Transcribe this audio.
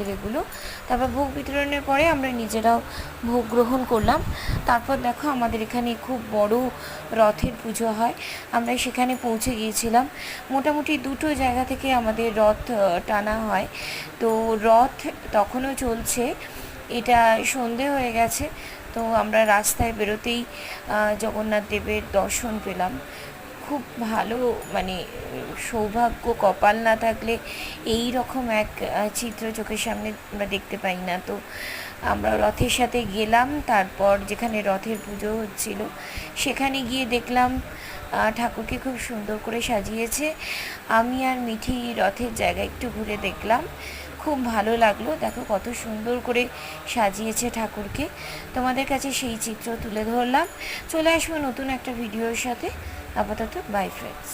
এগুলো। তারপর ভোগ বিতরণের পরে আমরা নিজেরাও ভোগ গ্রহণ করলাম। তারপর দেখো আমাদের এখানে খুব বড় রথের পুজো হয়, আমরা সেখানে পৌঁছে গিয়েছিলাম। মোটামুটি দুটো জায়গা থেকে আমাদের রথ টানা হয়। তো রথ তখনও চলছে, এটা সন্ধে হয়ে গেছে। তো আমরা রাস্তায় বেরোতেই জগন্নাথ দেবের দর্শন পেলাম। খুব ভালো, মানে সৌভাগ্য, কপাল না থাকলে এই রকম এক চিত্র চোখের সামনে আমরা দেখতে পাই না। তো আমরা রথের সাথে গেলাম, তারপর যেখানে রথের পুজো হচ্ছিল সেখানে গিয়ে দেখলাম ঠাকুরকে খুব সুন্দর করে সাজিয়েছে। আমি আর মিঠি রথের জায়গা একটু ঘুরে দেখলাম, খুব ভালো লাগলো। দেখো কত সুন্দর করে সাজিয়েছে ঠাকুরকে। তোমাদের কাছে সেই চিত্র তুলে ধরলাম। চলে আসবো নতুন একটা ভিডিওর সাথে। আপাতত বাই ফ্রেন্ডস।